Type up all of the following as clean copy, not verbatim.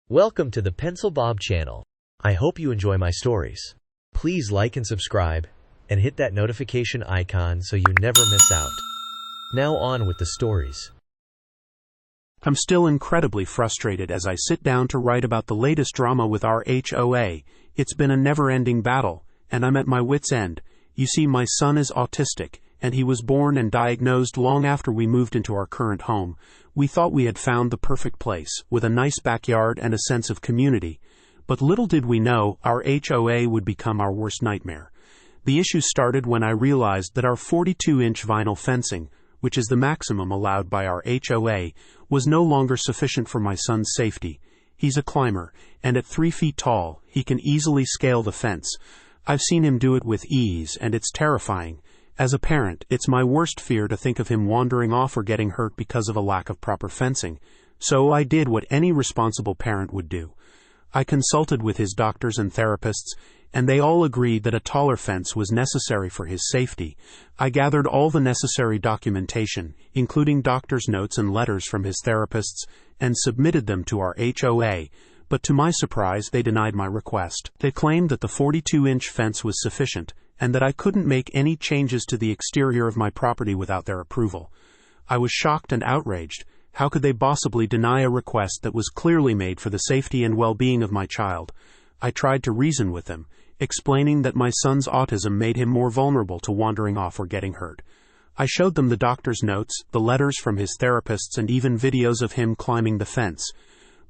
Welcome to the Pencil Bob channel. I hope you enjoy my stories. Please like and subscribe, and hit that notification icon so you never miss out. Now on with the stories. I'm still incredibly frustrated as I sit down to write about the latest drama with our HOA. It's been a never-ending battle, and I'm at my wit's end. You see, my son is autistic, and he was born and diagnosed long after we moved into our current home. We thought we had found the perfect place, with a nice backyard and a sense of community. But little did we know, our HOA would become our worst nightmare. The issue started when I realized that our 42-inch vinyl fencing, which is the maximum allowed by our HOA, was no longer sufficient for my son's safety. He's a climber, and at 3 feet tall, he can easily scale the fence. I've seen him do it with ease, and it's terrifying. As a parent, it's my worst fear to think of him wandering off or getting hurt because of a lack of proper fencing. So I did what any responsible parent would do. I consulted with his doctors and therapists, and they all agreed that a taller fence was necessary for his safety. I gathered all the necessary documentation, including doctor's notes and letters from his therapists, and submitted them to our HOA. But to my surprise, they denied my request. They claimed that the 42-inch fence was sufficient, and that I couldn't make any changes to the exterior of my property without their approval. I was shocked and outraged. How could they possibly deny a request that was clearly made for the safety and well-being of my child? I tried to reason with them, explaining that my son's autism made him more vulnerable to wandering off or getting hurt. I showed them the doctor's notes, the letters from his therapists, and even videos of him climbing the fence.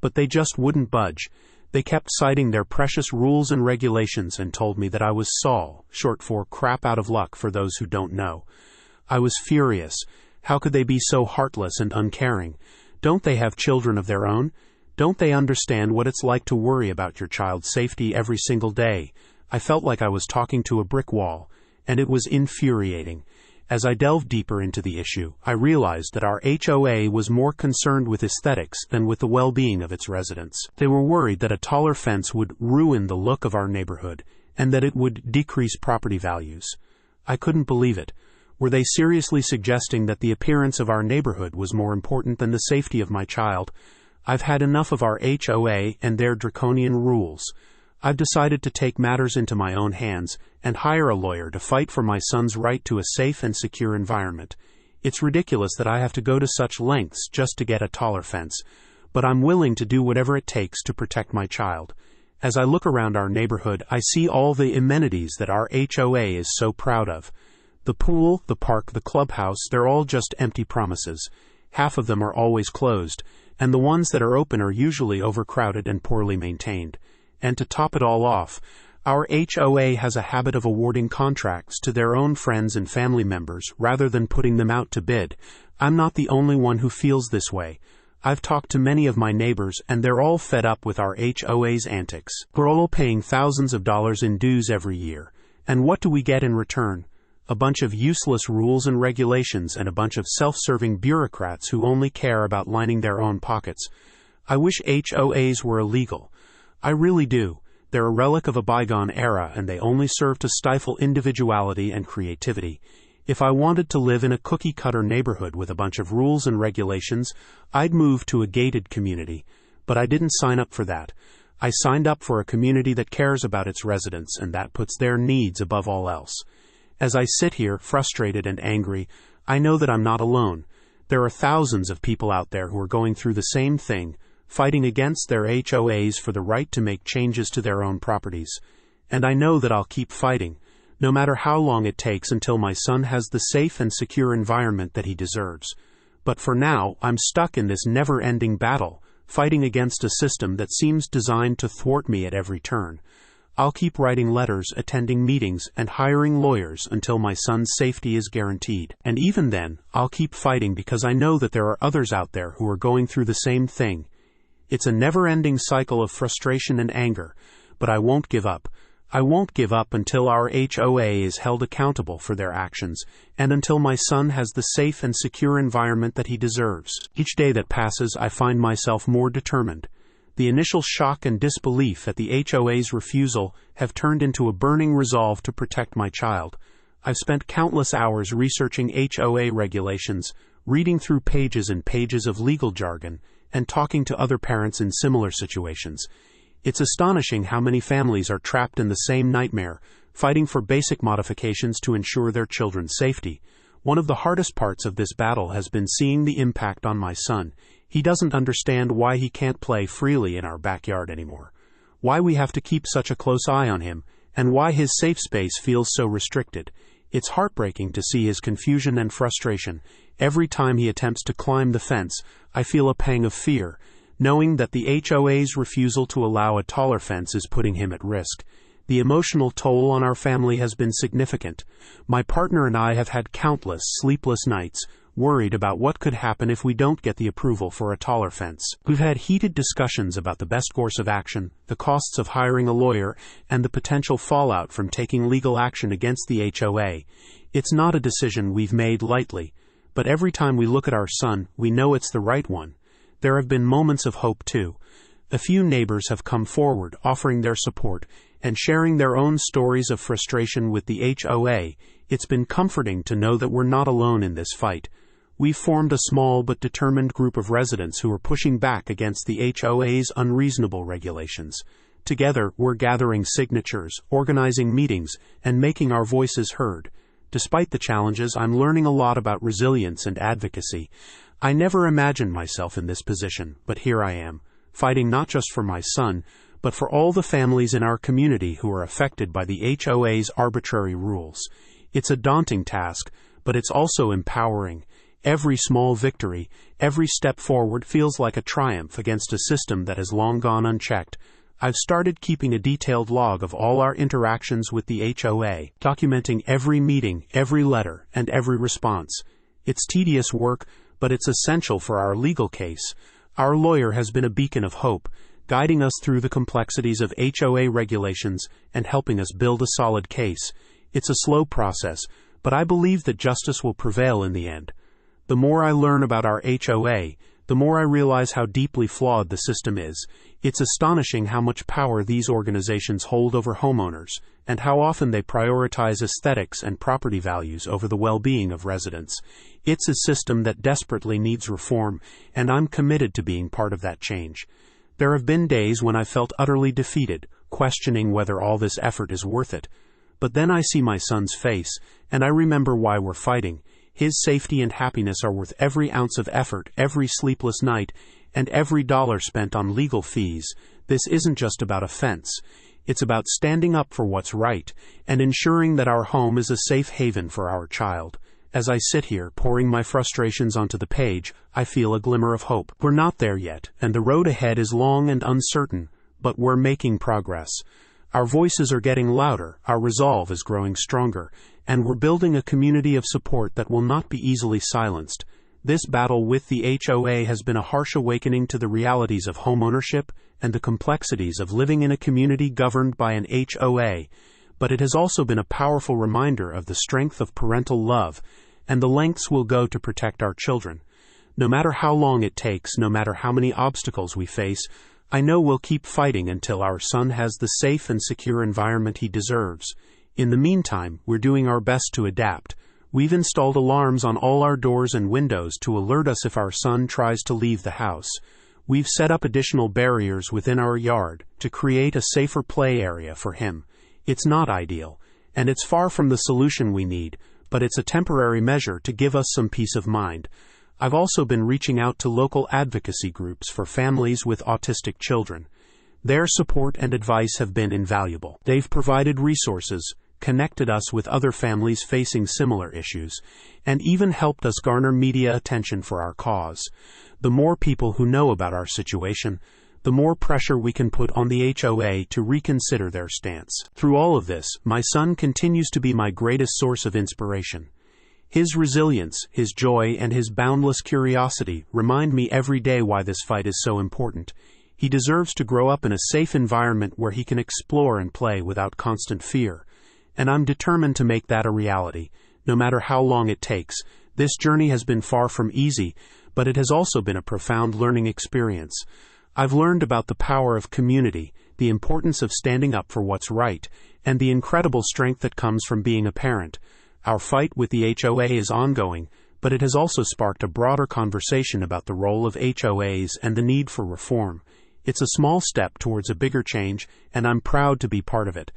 But they just wouldn't budge. They kept citing their precious rules and regulations and told me that I was SAL, short for crap out of luck for those who don't know. I was furious. How could they be so heartless and uncaring? Don't they have children of their own? Don't they understand what it's like to worry about your child's safety every single day? I felt like I was talking to a brick wall, and it was infuriating. As I delved deeper into the issue, I realized that our HOA was more concerned with aesthetics than with the well-being of its residents. They were worried that a taller fence would ruin the look of our neighborhood, and that it would decrease property values. I couldn't believe it. Were they seriously suggesting that the appearance of our neighborhood was more important than the safety of my child? I've had enough of our HOA and their draconian rules. I've decided to take matters into my own hands and hire a lawyer to fight for my son's right to a safe and secure environment. It's ridiculous that I have to go to such lengths just to get a taller fence, but I'm willing to do whatever it takes to protect my child. As I look around our neighborhood, I see all the amenities that our HOA is so proud of. The pool, the park, the clubhouse, they're all just empty promises. Half of them are always closed, and the ones that are open are usually overcrowded and poorly maintained. And to top it all off, our HOA has a habit of awarding contracts to their own friends and family members rather than putting them out to bid. I'm not the only one who feels this way. I've talked to many of my neighbors, and they're all fed up with our HOA's antics. We're all paying thousands of dollars in dues every year. And what do we get in return? A bunch of useless rules and regulations and a bunch of self-serving bureaucrats who only care about lining their own pockets. I wish HOAs were illegal. I really do. They're a relic of a bygone era, and they only serve to stifle individuality and creativity. If I wanted to live in a cookie-cutter neighborhood with a bunch of rules and regulations, I'd move to a gated community. But I didn't sign up for that. I signed up for a community that cares about its residents, and that puts their needs above all else. As I sit here, frustrated and angry, I know that I'm not alone. There are thousands of people out there who are going through the same thing, fighting against their HOAs for the right to make changes to their own properties. And I know that I'll keep fighting, no matter how long it takes until my son has the safe and secure environment that he deserves. But for now, I'm stuck in this never-ending battle, fighting against a system that seems designed to thwart me at every turn. I'll keep writing letters, attending meetings, and hiring lawyers until my son's safety is guaranteed. And even then, I'll keep fighting because I know that there are others out there who are going through the same thing. It's a never-ending cycle of frustration and anger, but I won't give up. I won't give up until our HOA is held accountable for their actions, and until my son has the safe and secure environment that he deserves. Each day that passes, I find myself more determined. The initial shock and disbelief at the HOA's refusal have turned into a burning resolve to protect my child. I've spent countless hours researching HOA regulations, reading through pages and pages of legal jargon, and talking to other parents in similar situations. It's astonishing how many families are trapped in the same nightmare, fighting for basic modifications to ensure their children's safety. One of the hardest parts of this battle has been seeing the impact on my son. He doesn't understand why he can't play freely in our backyard anymore, why we have to keep such a close eye on him, and why his safe space feels so restricted. It's heartbreaking to see his confusion and frustration. Every time he attempts to climb the fence, I feel a pang of fear, knowing that the HOA's refusal to allow a taller fence is putting him at risk. The emotional toll on our family has been significant. My partner and I have had countless sleepless nights, worried about what could happen if we don't get the approval for a taller fence. We've had heated discussions about the best course of action, the costs of hiring a lawyer, and the potential fallout from taking legal action against the HOA. It's not a decision we've made lightly, but every time we look at our son, we know it's the right one. There have been moments of hope too. A few neighbors have come forward, offering their support and sharing their own stories of frustration with the HOA. It's been comforting to know that we're not alone in this fight. We've formed a small but determined group of residents who are pushing back against the HOA's unreasonable regulations. Together, we're gathering signatures, organizing meetings, and making our voices heard. Despite the challenges, I'm learning a lot about resilience and advocacy. I never imagined myself in this position, but here I am, fighting not just for my son, but for all the families in our community who are affected by the HOA's arbitrary rules. It's a daunting task, but it's also empowering. Every small victory, every step forward feels like a triumph against a system that has long gone unchecked. I've started keeping a detailed log of all our interactions with the HOA, documenting every meeting, every letter, and every response. It's tedious work, but it's essential for our legal case. Our lawyer has been a beacon of hope, guiding us through the complexities of HOA regulations and helping us build a solid case. It's a slow process, but I believe that justice will prevail in the end. The more I learn about our HOA, the more I realize how deeply flawed the system is. It's astonishing how much power these organizations hold over homeowners, and how often they prioritize aesthetics and property values over the well-being of residents. It's a system that desperately needs reform, and I'm committed to being part of that change. There have been days when I felt utterly defeated, questioning whether all this effort is worth it. But then I see my son's face, and I remember why we're fighting. His safety and happiness are worth every ounce of effort, every sleepless night, and every dollar spent on legal fees. This isn't just about a fence. It's about standing up for what's right, and ensuring that our home is a safe haven for our child. As I sit here, pouring my frustrations onto the page, I feel a glimmer of hope. We're not there yet, and the road ahead is long and uncertain, but we're making progress. Our voices are getting louder, our resolve is growing stronger, and we're building a community of support that will not be easily silenced. This battle with the HOA has been a harsh awakening to the realities of homeownership and the complexities of living in a community governed by an HOA, but it has also been a powerful reminder of the strength of parental love and the lengths we'll go to protect our children. No matter how long it takes, no matter how many obstacles we face, I know we'll keep fighting until our son has the safe and secure environment he deserves. In the meantime, we're doing our best to adapt. We've installed alarms on all our doors and windows to alert us if our son tries to leave the house. We've set up additional barriers within our yard to create a safer play area for him. It's not ideal, and it's far from the solution we need, but it's a temporary measure to give us some peace of mind. I've also been reaching out to local advocacy groups for families with autistic children. Their support and advice have been invaluable. They've provided resources, connected us with other families facing similar issues, and even helped us garner media attention for our cause. The more people who know about our situation, the more pressure we can put on the HOA to reconsider their stance. Through all of this, my son continues to be my greatest source of inspiration. His resilience, his joy, and his boundless curiosity remind me every day why this fight is so important. He deserves to grow up in a safe environment where he can explore and play without constant fear. And I'm determined to make that a reality, no matter how long it takes. This journey has been far from easy, but it has also been a profound learning experience. I've learned about the power of community, the importance of standing up for what's right, and the incredible strength that comes from being a parent. Our fight with the HOA is ongoing, but it has also sparked a broader conversation about the role of HOAs and the need for reform. It's a small step towards a bigger change, and I'm proud to be part of it.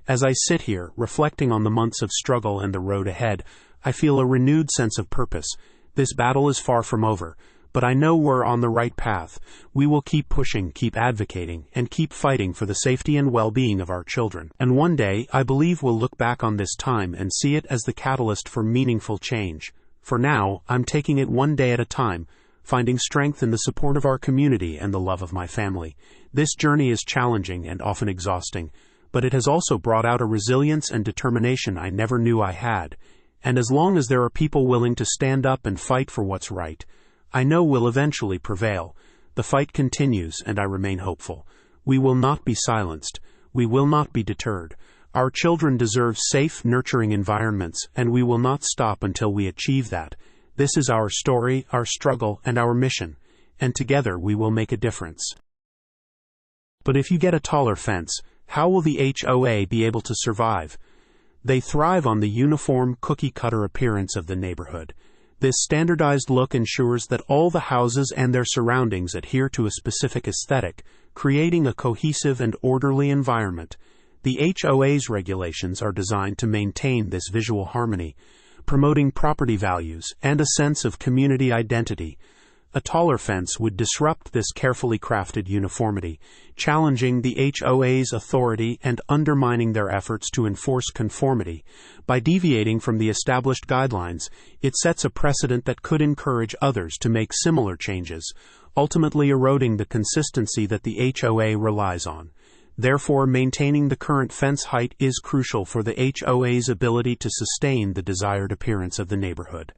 As I sit here, reflecting on the months of struggle and the road ahead, I feel a renewed sense of purpose. This battle is far from over, but I know we're on the right path. We will keep pushing, keep advocating, and keep fighting for the safety and well-being of our children. And one day, I believe we'll look back on this time and see it as the catalyst for meaningful change. For now, I'm taking it one day at a time, finding strength in the support of our community and the love of my family. This journey is challenging and often exhausting, but it has also brought out a resilience and determination I never knew I had. And as long as there are people willing to stand up and fight for what's right, I know we'll eventually prevail. The fight continues, and I remain hopeful. We will not be silenced. We will not be deterred. Our children deserve safe, nurturing environments, and we will not stop until we achieve that. This is our story, our struggle, and our mission, and together we will make a difference. But if you get a taller fence, how will the HOA be able to survive? They thrive on the uniform, cookie-cutter appearance of the neighborhood. This standardized look ensures that all the houses and their surroundings adhere to a specific aesthetic, creating a cohesive and orderly environment. The HOA's regulations are designed to maintain this visual harmony, promoting property values and a sense of community identity. A taller fence would disrupt this carefully crafted uniformity, challenging the HOA's authority and undermining their efforts to enforce conformity. By deviating from the established guidelines, it sets a precedent that could encourage others to make similar changes, ultimately eroding the consistency that the HOA relies on. Therefore, maintaining the current fence height is crucial for the HOA's ability to sustain the desired appearance of the neighborhood.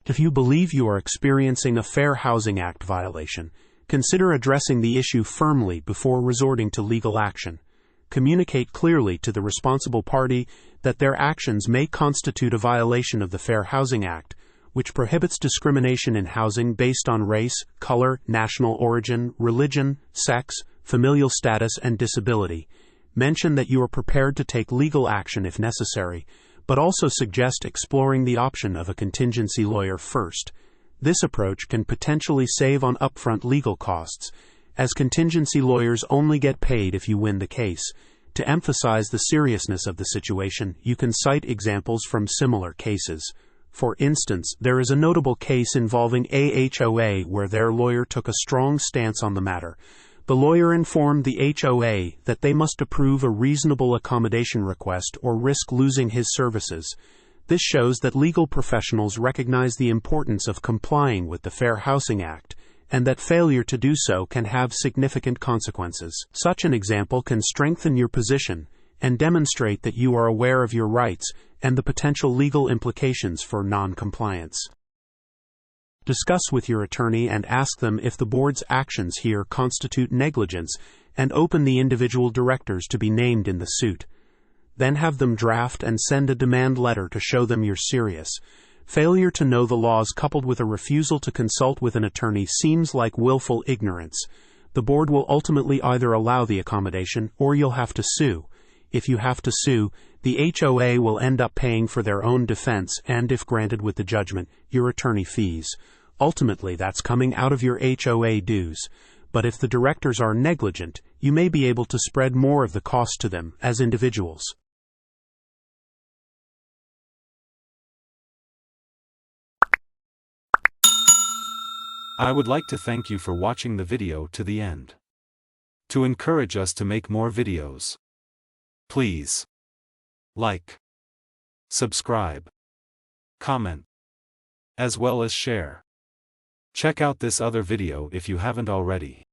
If you believe you are experiencing a Fair Housing Act violation, consider addressing the issue firmly before resorting to legal action. Communicate clearly to the responsible party that their actions may constitute a violation of the Fair Housing Act, which prohibits discrimination in housing based on race, color, national origin, religion, sex, familial status, and disability. Mention that you are prepared to take legal action if necessary, but also suggest exploring the option of a contingency lawyer first. This approach can potentially save on upfront legal costs, as contingency lawyers only get paid if you win the case. To emphasize the seriousness of the situation, you can cite examples from similar cases. For instance, there is a notable case involving a HOA where their lawyer took a strong stance on the matter. The lawyer informed the HOA that they must approve a reasonable accommodation request or risk losing his services. This shows that legal professionals recognize the importance of complying with the Fair Housing Act, and that failure to do so can have significant consequences. Such an example can strengthen your position and demonstrate that you are aware of your rights and the potential legal implications for non-compliance. Discuss with your attorney and ask them if the board's actions here constitute negligence, and open the individual directors to be named in the suit. Then have them draft and send a demand letter to show them you're serious. Failure to know the laws coupled with a refusal to consult with an attorney seems like willful ignorance. The board will ultimately either allow the accommodation or you'll have to sue. If you have to sue, the HOA will end up paying for their own defense and, if granted with the judgment, your attorney fees. Ultimately, that's coming out of your HOA dues. But if the directors are negligent, you may be able to spread more of the cost to them as individuals. I would like to thank you for watching the video to the end. To encourage us to make more videos, please like, subscribe, comment, as well as share. Check out this other video if you haven't already.